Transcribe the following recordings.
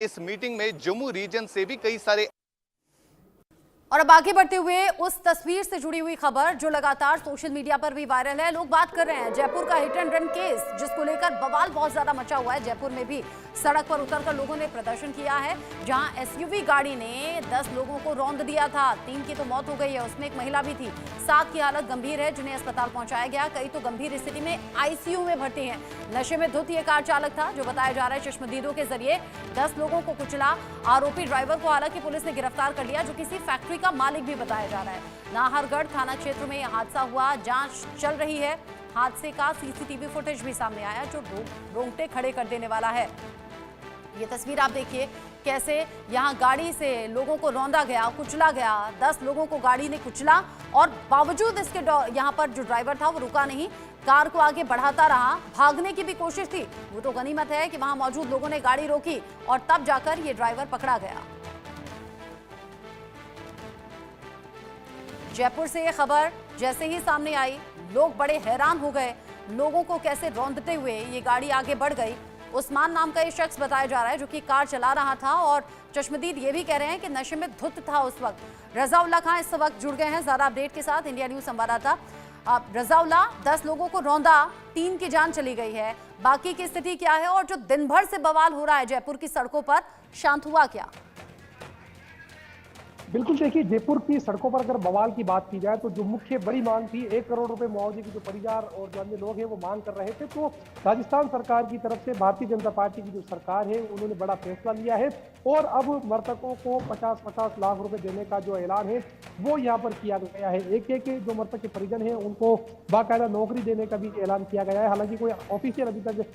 इस मीटिंग में जम्मू रीजन से भी कई सारे। और अब आगे बढ़ते हुए उस तस्वीर से जुड़ी हुई खबर जो लगातार सोशल मीडिया पर भी वायरल है। लोग बात कर रहे हैं जयपुर का हिट एंड रन केस, जिसको लेकर बवाल बहुत ज्यादा मचा हुआ है। जयपुर में भी सड़क पर उतरकर लोगों ने प्रदर्शन किया है, जहां एसयूवी गाड़ी ने 10 लोगों को रौंद दिया था। 3 की तो मौत हो गई है, उसमें एक महिला भी थी। 7 की हालत गंभीर है, जिन्हें अस्पताल पहुंचाया गया। कई तो गंभीर स्थिति में आईसीयू में भर्ती हैं। नशे में धुत ये कार चालक था, जो बताया जा रहा है चश्मदीदों के जरिए 10 लोगों को कुचला। आरोपी ड्राइवर को हालांकि पुलिस ने गिरफ्तार कर लिया, जो किसी फैक्ट्री का मालिक भी बताया जा रहा है। नाहरगढ़ थाना क्षेत्र में यह हादसा हुआ, जांच चल रही है। हादसे का सीसीटीवी फुटेज भी सामने आया, जो रोंगटे खड़े कर देने वाला है। ये तस्वीर आप देखिए, कैसे यहां गाड़ी से लोगों को रौंदा गया, कुचला गया। 10 लोगों को गाड़ी ने कुचला और बावजूद इसके यहां पर जो ड्राइवर था वो रुका नहीं, कार को आगे बढ़ाता रहा। भागने की भी कोशिश थी, वो तो गनीमत है कि वहां मौजूद लोगों ने गाड़ी रोकी और तब जाकर ये ड्राइवर पकड़ा गया। जयपुर से ये खबर जैसे ही सामने आई, लोग बड़े हैरान हो गए। लोगों को कैसे रौंदते हुए ये गाड़ी आगे बढ़ गई। उस्मान नाम का ये शख्स बताया जा रहा है, जो कि कार चला रहा था, और चश्मदीद ये भी कह रहे हैं कि नशे में धुत था उस वक्त। रजाउल्ला खान इस वक्त जुड़ गए हैं ज्यादा अपडेट के साथ, इंडिया न्यूज संवाददाता। रजाउल्ला, 10 लोगों को रौंदा, 3 की जान चली गई है, बाकी की स्थिति क्या है? और जो दिन भर से बवाल हो रहा है जयपुर की सड़कों पर, शांत हुआ क्या? बिल्कुल, देखिए जयपुर की सड़कों पर अगर बवाल की बात की जाए तो जो मुख्य बड़ी मांग थी 1 करोड़ रुपए मुआवजे की, जो परिवार और जो अन्य लोग हैं वो मांग कर रहे थे। तो राजस्थान सरकार की तरफ से भारतीय जनता पार्टी की जो सरकार है उन्होंने बड़ा फैसला लिया है और अब मृतकों को 50-50 लाख रुपए देने का जो ऐलान है वो यहाँ पर किया गया है। एक एक जो मृतक के परिजन है उनको बाकायदा नौकरी देने का भी ऐलान किया गया है। हालांकि कोई ऑफिशियल अभी तक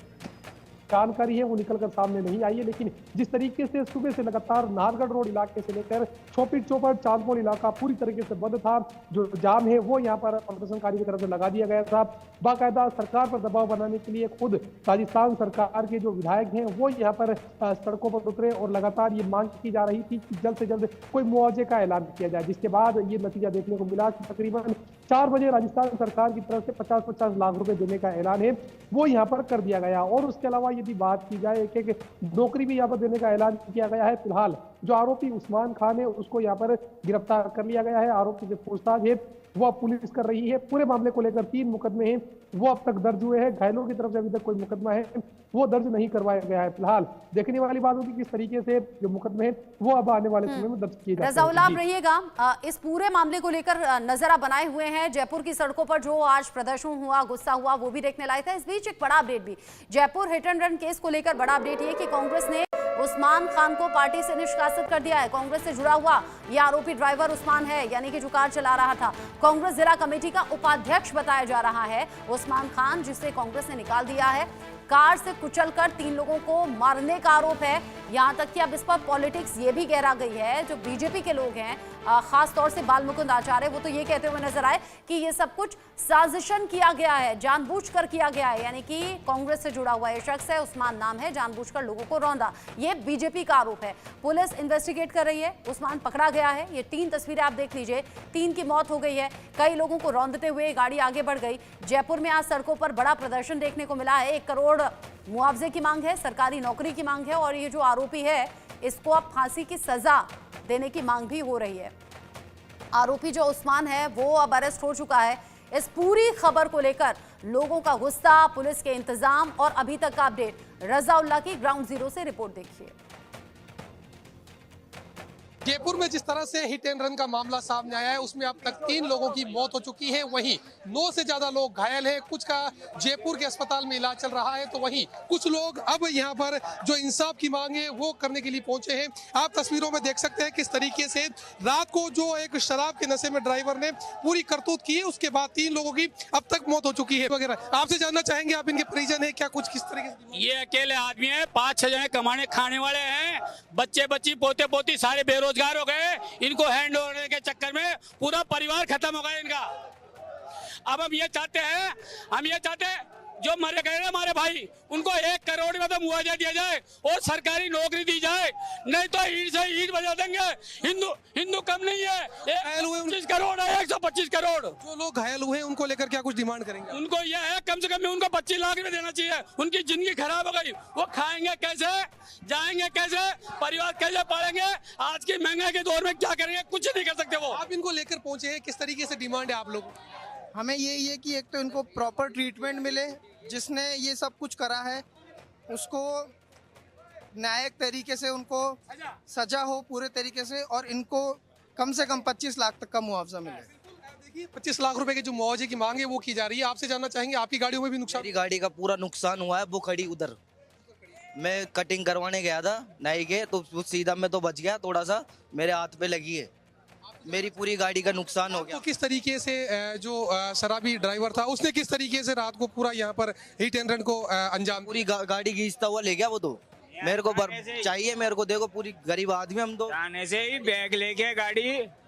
जानकारी है वो निकलकर सामने नहीं आई है, लेकिन जिस तरीके से सुबह से लगातार नाहरगढ़ रोड इलाके से लेकर चौपीट चौपट चांदपुर इलाका पूरी तरीके से बंद था, जो जाम है वो यहाँ पर प्रदर्शनकारी की तरफ से लगा दिया गया था। बाकायदा सरकार पर दबाव बनाने के लिए खुद राजस्थान सरकार के जो विधायक हैं वो यहाँ पर सड़कों पर उतरे और लगातार ये मांग की जा रही थी कि जल्द से जल्द कोई मुआवजे का ऐलान किया जाए, जिसके बाद ये नतीजा देखने को मिला कि तकरीबन 4 बजे राजस्थान सरकार की तरफ से 50-50 लाख रुपए देने का ऐलान है वो यहाँ पर कर दिया गया। और उसके अलावा यदि बात की जाए एक एक नौकरी भी यहाँ पर देने का ऐलान किया गया है। फिलहाल जो आरोपी उस्मान खान है उसको यहाँ पर गिरफ्तार कर लिया गया है। आरोपी जो पूछताछ है वो अब पुलिस कर रही है। पूरे मामले को लेकर 3 मुकदमे हैं वो अब तक दर्ज हुए हैं। घायलों की तरफ से अभी तक कोई मुकदमा है वो दर्ज नहीं करवाया गया है। फिलहाल देखने वाली बात होगी किस तरीके से जो मुकदमे हैं वो अब आने वाले समय में दर्ज किए जाएंगे। रजाउल्ला, आप रहिएगा, इस पूरे मामले को लेकर नजर बनाए हुए हैं। जयपुर की सड़कों पर जो आज प्रदर्शन हुआ, गुस्सा हुआ, वो भी देखने लायक था। इस बीच एक बड़ा अपडेट भी, Jaipur hit and run case को लेकर बड़ा अपडेट ये कि कांग्रेस ने उस्मान खान को पार्टी से निष्कासित कर दिया है। कांग्रेस से जुड़ा हुआ यह आरोपी ड्राइवर उस्मान है, यानी कि जो कार चला रहा था। कांग्रेस जिला कमेटी का उपाध्यक्ष बताया जा रहा है उस्मान खान, जिसे कांग्रेस ने निकाल दिया है। कार से कुचलकर 3 लोगों को मारने का आरोप है। यहां तक कि अब इस पर पॉलिटिक्स ये भी गहरा गई है। जो बीजेपी के लोग हैं, खास तौर से बाल मुकुंद आचार्य, वो तो ये कहते हुए नजर आए कि ये सब कुछ साजिशन किया गया है, जानबूझकर किया गया है। यानी कि कांग्रेस से जुड़ा हुआ ये शख्स है, उस्मान नाम है, जानबूझकर लोगों को रौंदा। ये बीजेपी का आरोप है। पुलिस इन्वेस्टिगेट कर रही है। उस्मान पकड़ा गया है। ये 3 तस्वीरें आप देख लीजिए, 3 की मौत हो गई है। कई लोगों को रौंदते हुए गाड़ी आगे बढ़ गई। जयपुर में आज सड़कों पर बड़ा प्रदर्शन देखने को मिला है। 1 करोड़ मुआवजे की मांग है, सरकारी नौकरी की मांग है, और ये जो आरोपी है इसको अब फांसी की सजा देने की मांग भी हो रही है। आरोपी जो उस्मान है वो अब अरेस्ट हो चुका है। इस पूरी खबर को लेकर लोगों का गुस्सा, पुलिस के इंतजाम और अभी तक का अपडेट, रजाउल्ला की ग्राउंड जीरो से रिपोर्ट देखिए। जयपुर में जिस तरह से हिट एंड रन का मामला सामने आया है उसमें अब तक 3 लोगों की मौत हो चुकी है, वहीं 9 से ज्यादा लोग घायल हैं। कुछ का जयपुर के अस्पताल में इलाज चल रहा है, तो वहीं कुछ लोग अब यहाँ पर जो इंसाफ की मांग है वो करने के लिए पहुंचे हैं। आप तस्वीरों में देख सकते हैं किस तरीके से रात को जो एक शराब के नशे में ड्राइवर ने पूरी करतूत की है, उसके बाद 3 लोगों की अब तक मौत हो चुकी है वगैरह। आपसे जानना चाहेंगे, आप इनके परिजन है क्या, कुछ किस तरीके से? ये अकेले आदमी है, 5-6 जने कमाने खाने वाले हैं, बच्चे बच्ची पोते पोती सारे बेरोजगार हो गए। इनको हैंड होने के चक्कर में पूरा परिवार खत्म हो गया इनका। अब हम ये चाहते हैं जो मरे गए ना हमारे भाई, उनको 1 करोड़ में तो मुआवजा दिया जाए और सरकारी नौकरी दी जाए, नहीं तो ईट से ईट बजा देंगे। हिंदू हिंदू कम नहीं है। घायल हुए 125 करोड़ है, 125 करोड़। जो लोग घायल हुए हैं उनको लेकर क्या कुछ डिमांड करेंगे? उनको यह है कम से कम उनको 25 लाख रुपए देना चाहिए। उनकी जिंदगी खराब हो गई, वो खाएंगे कैसे, जाएंगे कैसे, परिवार कैसे पालेंगे? आज की महंगाई के दौर में क्या करेंगे? कुछ नहीं कर सकते वो। आप इनको लेकर पहुंचे हैं, किस तरीके से डिमांड है आप लोगों की? हमें यही है कि एक तो इनको प्रॉपर ट्रीटमेंट मिले, जिसने ये सब कुछ करा है उसको न्यायिक तरीके से उनको सजा हो पूरे तरीके से, और इनको कम से कम 25 लाख तक का मुआवजा मिले। देखिए 25 लाख रुपए की जो मुआवजे की मांग है वो की जा रही है। आपसे जानना चाहेंगे आपकी गाड़ियों में भी नुकसान? मेरी गाड़ी का पूरा नुकसान हुआ है, वो खड़ी उधर। मैं कटिंग करवाने गया था नाई के, तो वो सीधा में तो बच गया, थोड़ा सा मेरे हाथ पे लगी है। मेरी पूरी गाड़ी का नुकसान हो गया। तो किस तरीके से जो शराबी ड्राइवर था उसने किस तरीके से रात को पूरा यहाँ पर हिट एंड रन को अंजाम? पूरी गाड़ी घींचता हुआ ले गया वो तो। मेरे को चाहिए, मेरे को देखो, पूरी गरीब आदमी हम तो। थाने से ही बैग लेके गाड़ी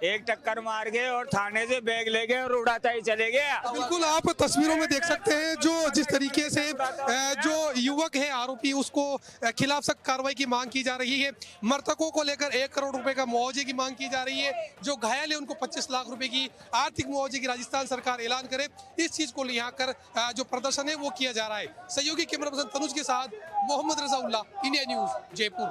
एक टक्कर मार के और थाने से बैग लेके और उड़ाता ही चले गया। बिल्कुल आप तस्वीरों में देख सकते हैं जो जिस तरीके से जो युवक है आरोपी, उसको खिलाफ सख्त कार्रवाई की मांग की जा रही है। मृतकों को लेकर 1 करोड़ रुपए का मुआवजे की मांग की जा रही है। जो घायल है उनको 25 लाख रुपए की आर्थिक मुआवजे की राजस्थान सरकार ऐलान करे, इस चीज को यहाँ कर जो प्रदर्शन है वो किया जा रहा है। सहयोगी कैमरा पर्सन तनुज के साथ मोहम्मद रजाउल्ला, इंडिया न्यूज, जयपुर।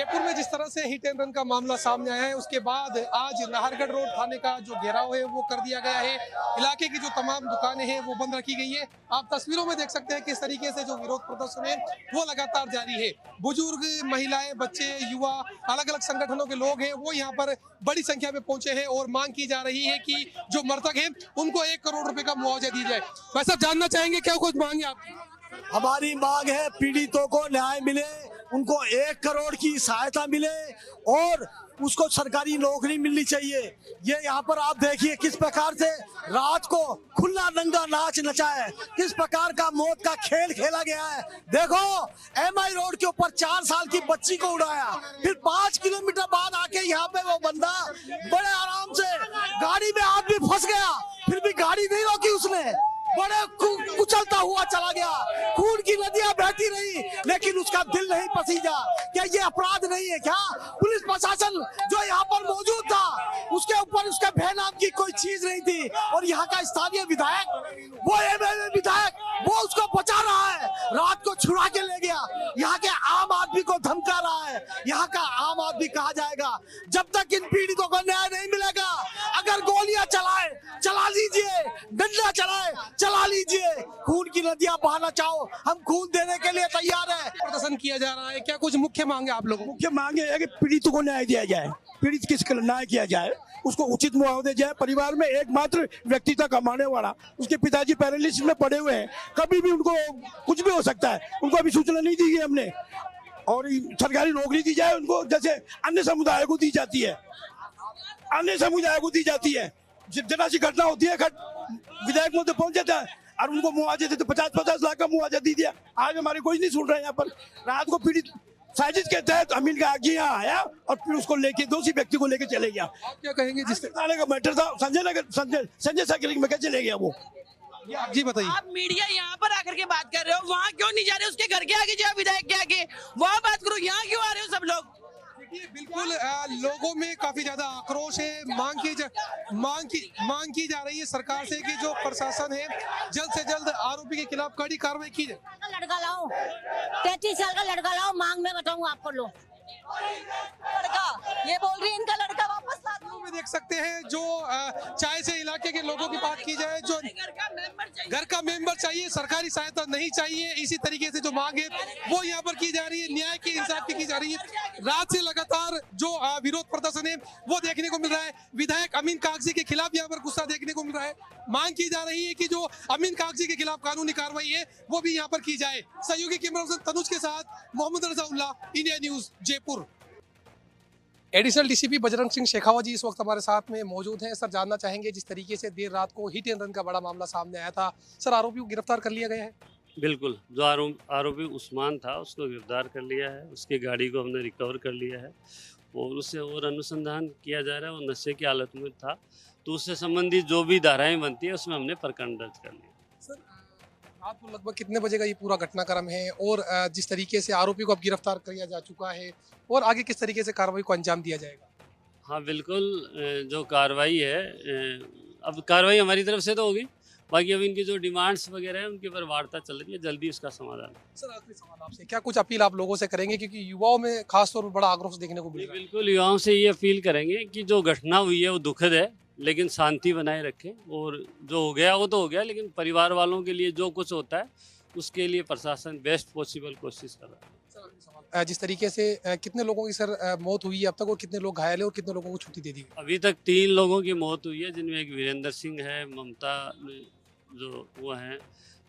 जयपुर में जिस तरह से हिट एंड रन का मामला सामने आया है, उसके बाद आज नाहरगढ़ रोड थाने का जो घेराव है वो कर दिया गया है। इलाके की जो तमाम दुकानें हैं वो बंद रखी गई है। आप तस्वीरों में देख सकते हैं किस तरीके से जो विरोध प्रदर्शन है वो लगातार जारी है। बुजुर्ग, महिलाएं, बच्चे, युवा, अलग अलग संगठनों के लोग हैं वो यहाँ पर बड़ी संख्या में पहुंचे हैं और मांग की जा रही है कि जो मृतक है उनको 1 करोड़ रुपए का मुआवजा दी जाए। वैसे जानना चाहेंगे क्या कुछ मांग है आपकी? हमारी मांग है पीड़ितों को न्याय मिले, उनको 1 करोड़ की सहायता मिले और उसको सरकारी नौकरी मिलनी चाहिए। ये यहाँ पर आप देखिए किस प्रकार से रात को खुला नंगा नाच नचा है, किस प्रकार का मौत का खेल खेला गया है। देखो MI रोड के ऊपर 4 साल की बच्ची को उड़ाया, फिर 5 किलोमीटर बाद आके यहाँ पे वो बंदा बड़े आराम से गाड़ी में आदमी फंस गया, फिर भी गाड़ी नहीं रोकी उसने, बड़े कुचलता हुआ चला गया। खून की नदियां बहती रही लेकिन उसका दिल नहीं पसीजा। क्या ये अपराध नहीं है क्या? पुलिस प्रशासन जो यहाँ पर मौजूद था उसके ऊपर उसके भय नाम की कोई चीज नहीं थी, और यहाँ का स्थानीय विधायक, वो MLA विधायक, वो उसको बचा रहा है, रात को छुड़ा के ले गया। यहाँ के आम आदमी को धमका रहा है। यहाँ का आम आदमी कहा जाएगा जब तक इन पीड़ितों को न्याय नहीं मिलेगा। अगर गोलियां चलाए चला लीजिए, डंडा चलाए चला लीजिए, खून की नदियां बहाना चाहो, हम खून देने के लिए तैयार है। प्रदर्शन किया जा रहा है, क्या कुछ मुख्य मांगे आप लोगों? मुख्य मांग है कि पीड़ित को न्याय दिया जाए, पीड़ित किसको न्याय किया जाए, उसको उचित मुआवजा जाए। परिवार में एकमात्र व्यक्ति था कमाने वाला, उसके पिताजी पैरालिसिस में पड़े हुए हैं, कभी भी उनको कुछ भी हो सकता है, उनको अभी सूचना नहीं दी गई हमने। और सरकारी नौकरी दी जाए उनको, जैसे अन्य समुदाय को दी जाती है, अन्य समुदाय को दी जाती है। जरा सी घटना होती है विधायक में तो पहुंच जाता है और उनको मुआवजे देते, 50-50 लाख का मुआवजा दी दिया। आज हमारे कोई नहीं सुन रहे हैं। यहाँ पर रात को पीड़ित साजिश के तहत अमीन का आगे यहाँ आया और फिर उसको लेके दोषी व्यक्ति को लेके चले गया। आप क्या कहेंगे? जिस थाने का मैटर था संजय साइकिलिंग में कैसे चले गया वो? जी बताइए। आप मीडिया यहाँ पर आकर के बात कर रहे हो, वहाँ क्यों नहीं जा रहे? उसके घर के आगे जाओ, विधायक के आगे, वहाँ बात करो। यहाँ क्यों आ रहे हो सब लोग? बिल्कुल लोगों में काफी ज्यादा आक्रोश है। मांग की जा रही है सरकार से कि जो प्रशासन है जल्द से जल्द आरोपी के खिलाफ कड़ी कार्रवाई की जाए। लड़का लाओ, 33 साल का लड़का लाओ, मांग में बताऊँ आपको। लो लड़का, ये बोल रही है इनका लड़का वापस ला दो। में देख सकते हैं जो चाहे से इलाके के लोगों की बात की जाए, जो घर का मेंबर चाहिए, सरकारी सहायता नहीं चाहिए, इसी तरीके से जो मांग है वो यहाँ पर की जा रही है। न्याय की, इंसाफ की जा रही है। रात से लगातार जो विरोध प्रदर्शन है वो देखने को मिल रहा है। विधायक अमीन कागजी के खिलाफ यहाँ पर गुस्सा देखने को मिल रहा है। मांग की जा रही है कि जो अमीन कागजी के खिलाफ कानूनी कार्रवाई है वो भी यहाँ पर की जाए। सहयोगी कैमरा पर्सन तनुज के साथ Mohammad Razaullah, India news, Jaipur. Additional DCP Bajrang Singh Shekhawat ji इस वक्त हमारे साथ में मौजूद हैं। सर जानना चाहेंगे जिस तरीके से देर रात को हिट एंड रन का बड़ा मामला सामने आया था, सर आरोपी को गिरफ्तार कर लिया गया है? बिल्कुल, जो आरोपी उस्मान था उसको गिरफ्तार कर लिया है, उसकी गाड़ी को हमने रिकवर कर लिया है और उससे और अनुसंधान किया जा रहा है। वो नशे की हालत में था, तो उससे संबंधित जो भी धाराएं बनती है उसमें हमने प्रकरण दर्ज कर लिया। सर रात को लगभग कितने बजे का ये पूरा घटनाक्रम है और जिस तरीके से आरोपी को अब गिरफ्तार किया जा चुका है और आगे किस तरीके से कार्रवाई को अंजाम दिया जाएगा? हाँ बिल्कुल, जो कार्रवाई है, अब कार्रवाई हमारी तरफ से तो होगी, बाकी अब इनकी जो डिमांड्स वगैरह हैं उनके ऊपर वार्ता चल रही है, जल्दी उसका समाधान। सर आखिरी सवाल आपसे, क्या कुछ अपील आप लोगों से करेंगे, क्योंकि युवाओं में खासतौर पर बड़ा आक्रोश देखने को मिल रहा है? बिल्कुल, युवाओं से ये अपील करेंगे कि जो घटना हुई है वो दुखद है, लेकिन शांति बनाए रखें, और जो हो गया वो तो हो गया, लेकिन परिवार वालों के लिए जो कुछ होता है उसके लिए प्रशासन बेस्ट पॉसिबल कोशिश कर रहा है। जिस तरीके से कितने लोगों की सर मौत हुई है अब तक, और कितने लोग घायल है और कितने लोगों को छुट्टी दे दी? अभी तक 3 लोगों की मौत हुई है, जिनमें एक वीरेंद्र सिंह है, ममता जो वो हैं,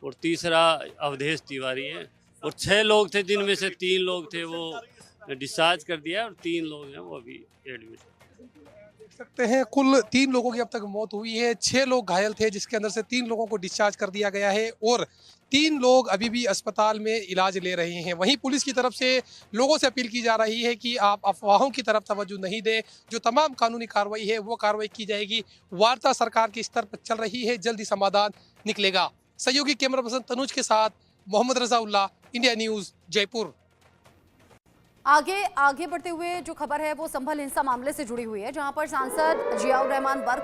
और तीसरा अवधेश तिवारी है, और 6 लोग थे जिनमें से 3 लोग थे वो डिस्चार्ज कर दिया और 3 लोग हैं वो अभी एडमिट। देख सकते हैं कुल 3 लोगों की अब तक मौत हुई है, 6 लोग घायल थे, जिसके अंदर से 3 लोगों को डिस्चार्ज कर दिया गया है और 3 लोग अभी भी अस्पताल में इलाज ले रहे हैं। वहीं पुलिस की तरफ से लोगों से अपील की जा रही है कि आप अफवाहों की तरफ तवज्जो नहीं दें, जो तमाम कानूनी कार्रवाई है वो कार्रवाई की जाएगी। वार्ता सरकार के स्तर पर चल रही है, जल्दी समाधान निकलेगा। सहयोगी कैमरा पर्सन तनुज के साथ मोहम्मद रजा उल्लाह, इंडिया न्यूज़, जयपुर। आगे बढ़ते हुए जो खबर है वो संभल हिंसा मामले से जुड़ी हुई है, जहां पर सांसद जियाउर रहमान वर्क